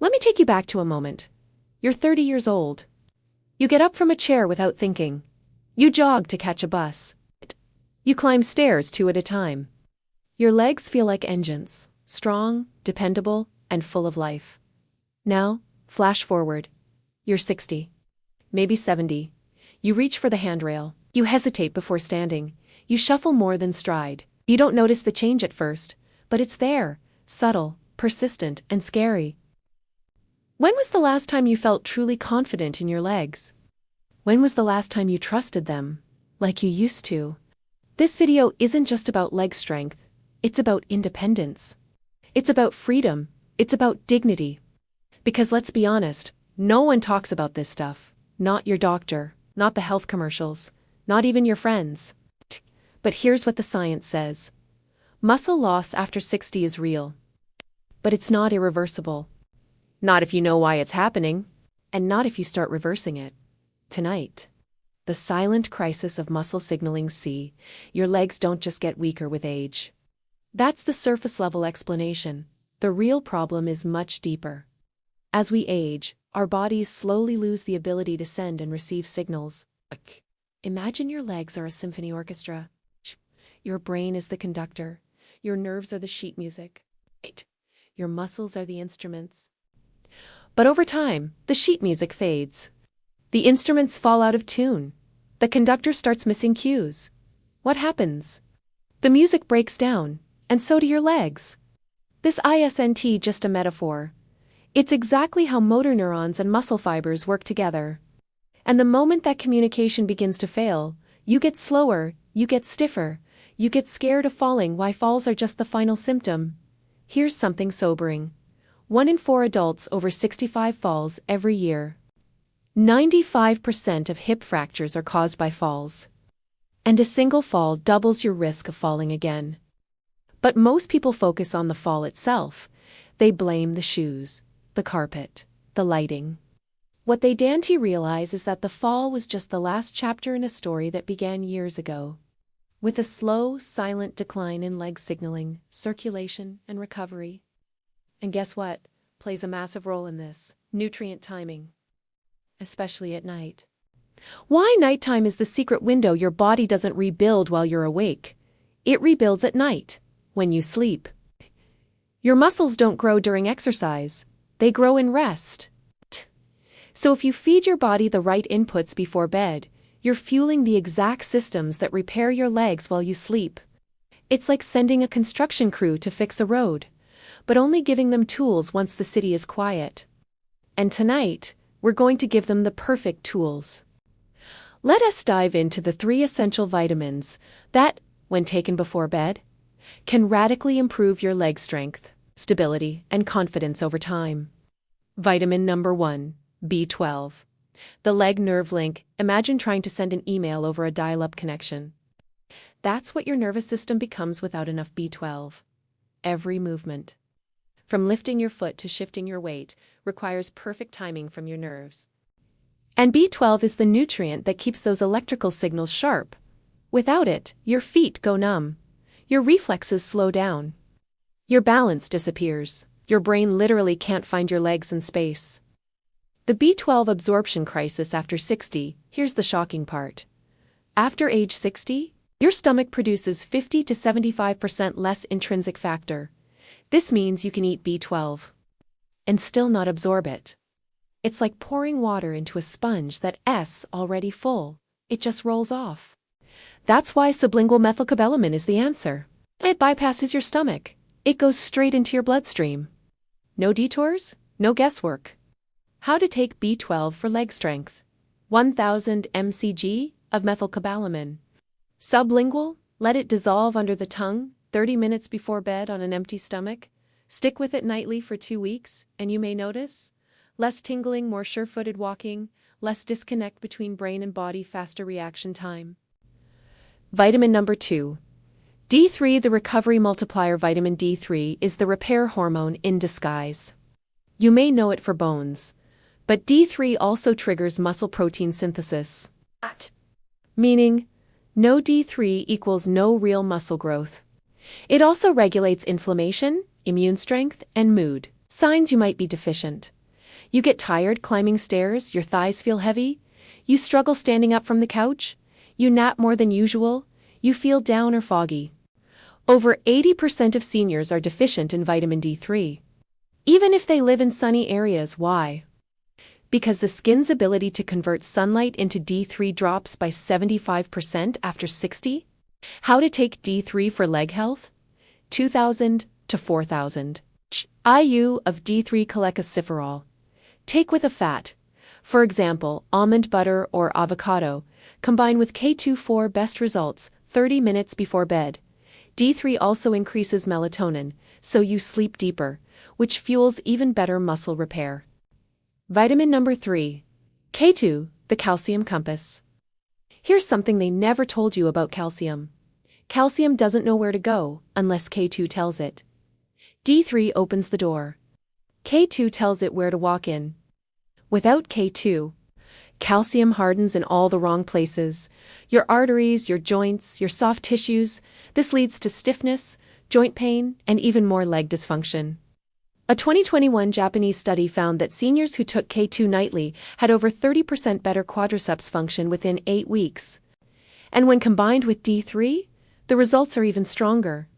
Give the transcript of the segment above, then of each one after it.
Let me take you back to a moment. You're 30 years old. You get up from a chair without thinking. You jog to catch a bus. You climb stairs 2 at a time. Your legs feel like engines, strong, dependable, and full of life. Now, flash forward. You're 60. Maybe 70. You reach for the handrail. You hesitate before standing. You shuffle more than stride. You don't notice the change at first, but it's there, subtle, persistent, and scary. When was the last time you felt truly confident in your legs? When was the last time you trusted them, like you used to? This video isn't just about leg strength, it's about independence. It's about freedom, it's about dignity. Because let's be honest, no one talks about this stuff. Not your doctor, not the health commercials, not even your friends. But here's what the science says. Muscle loss after 60 is real. But it's not irreversible. Not if you know why it's happening, and not if you start reversing it. Tonight. The silent crisis of muscle signaling. See, your legs don't just get weaker with age. That's the surface level explanation. The real problem is much deeper. As we age, our bodies slowly lose the ability to send and receive signals. Imagine your legs are a symphony orchestra. Your brain is the conductor. Your nerves are the sheet music. Your muscles are the instruments. But over time, the sheet music fades. The instruments fall out of tune. The conductor starts missing cues. What happens? The music breaks down, and so do your legs. This isn't just a metaphor. It's exactly how motor neurons and muscle fibers work together. And the moment that communication begins to fail, you get slower, you get stiffer, you get scared of falling. Why falls are just the final symptom. Here's something sobering. 1 in 4 adults over 65 falls every year. 95% of hip fractures are caused by falls. And a single fall doubles your risk of falling again. But most people focus on the fall itself. They blame the shoes, the carpet, the lighting. What they don't realize is that the fall was just the last chapter in a story that began years ago. With a slow, silent decline in leg signaling, circulation, and recovery. And guess what? Plays a massive role in this. Nutrient timing. Especially at night. Why nighttime is the secret window. Your body doesn't rebuild while you're awake. It rebuilds at night, when you sleep. Your muscles don't grow during exercise. They grow in rest. So if you feed your body the right inputs before bed, you're fueling the exact systems that repair your legs while you sleep. It's like sending a construction crew to fix a road, but only giving them tools once the city is quiet. And tonight, we're going to give them the perfect tools. Let us dive into the 3 essential vitamins that, when taken before bed, can radically improve your leg strength, stability, and confidence over time. Vitamin number 1, B12. The leg nerve link. Imagine trying to send an email over a dial-up connection. That's what your nervous system becomes without enough B12. Every movement, from lifting your foot to shifting your weight, requires perfect timing from your nerves. And B12 is the nutrient that keeps those electrical signals sharp. Without it, your feet go numb. Your reflexes slow down. Your balance disappears. Your brain literally can't find your legs in space. The B12 absorption crisis after 60, here's the shocking part. After age 60, your stomach produces 50 to 75% less intrinsic factor. This means you can eat B12 and still not absorb it. It's like pouring water into a sponge that's already full. It just rolls off. That's why sublingual methylcobalamin is the answer. It bypasses your stomach. It goes straight into your bloodstream. No detours, no guesswork. How to take B12 for leg strength. 1000 mcg of methylcobalamin. Sublingual, let it dissolve under the tongue, 30 minutes before bed on an empty stomach. Stick with it nightly for 2 weeks, and you may notice less tingling, more sure-footed walking, less disconnect between brain and body, faster reaction time. Vitamin number 2. D3, the recovery multiplier. Vitamin D3 is the repair hormone in disguise. You may know it for bones, but D3 also triggers muscle protein synthesis. Meaning, no D3 equals no real muscle growth. It also regulates inflammation, immune strength, and mood. Signs you might be deficient. You get tired climbing stairs, your thighs feel heavy, you struggle standing up from the couch, you nap more than usual, you feel down or foggy. Over 80% of seniors are deficient in vitamin D3. Even if they live in sunny areas, why? Because the skin's ability to convert sunlight into D3 drops by 75% after 60? How to take D3 for leg health? 2,000 to 4,000 IU of D3 cholecalciferol. Take with a fat. For example, almond butter or avocado. Combine with K2 for best results, 30 minutes before bed. D3 also increases melatonin, so you sleep deeper, which fuels even better muscle repair. Vitamin number 3. K2, the calcium compass. Here's something they never told you about calcium. Calcium doesn't know where to go unless K2 tells it. D3 opens the door. K2 tells it where to walk in. Without K2, calcium hardens in all the wrong places. Your arteries, your joints, your soft tissues. This leads to stiffness, joint pain, and even more leg dysfunction. A 2021 Japanese study found that seniors who took K2 nightly had over 30% better quadriceps function within 8 weeks. And when combined with D3, the results are even stronger.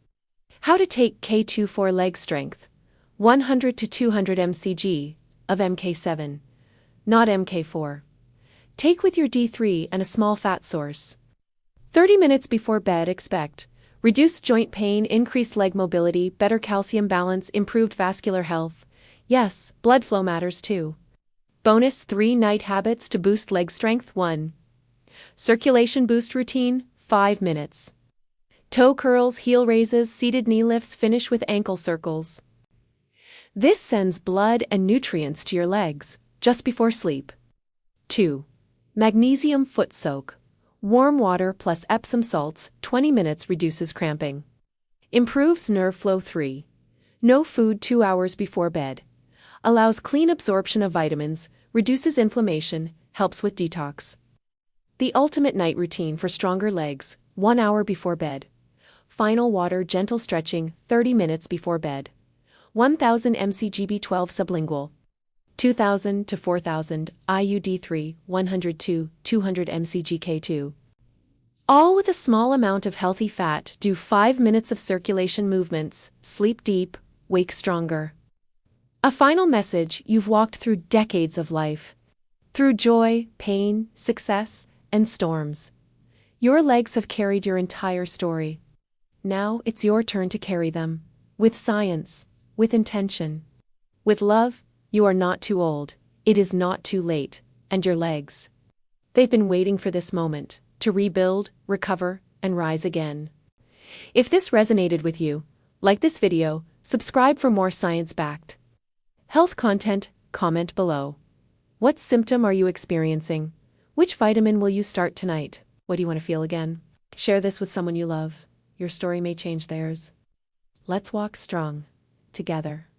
How to take K2 for leg strength. 100 to 200 mcg of MK7, not MK4. Take with your D3 and a small fat source. 30 minutes before bed, expect reduced joint pain, increased leg mobility, better calcium balance, improved vascular health. Yes, blood flow matters too. Bonus 3 night habits to boost leg strength. 1. Circulation boost routine, 5 minutes. Toe curls, heel raises, seated knee lifts, finish with ankle circles. This sends blood and nutrients to your legs just before sleep. 2. Magnesium foot soak. Warm water plus Epsom salts, 20 minutes, reduces cramping. Improves nerve flow. 3. No food 2 hours before bed. Allows clean absorption of vitamins, reduces inflammation, helps with detox. The ultimate night routine for stronger legs, 1 hour before bed. Final water, gentle stretching, 30 minutes before bed. 1000 mcg B12 sublingual. 2000 to 4000 IUD3, 102, 200 mcg K2. All with a small amount of healthy fat. Do 5 minutes of circulation movements, sleep deep, wake stronger. A final message: you've walked through decades of life. Through joy, pain, success, and storms. Your legs have carried your entire story. Now it's your turn to carry them. With science, with intention, with love. You are not too old, it is not too late, and your legs. They've been waiting for this moment, to rebuild, recover, and rise again. If this resonated with you, like this video, subscribe for more science-backed health content, comment below. What symptom are you experiencing? Which vitamin will you start tonight? What do you want to feel again? Share this with someone you love. Your story may change theirs. Let's walk strong, together.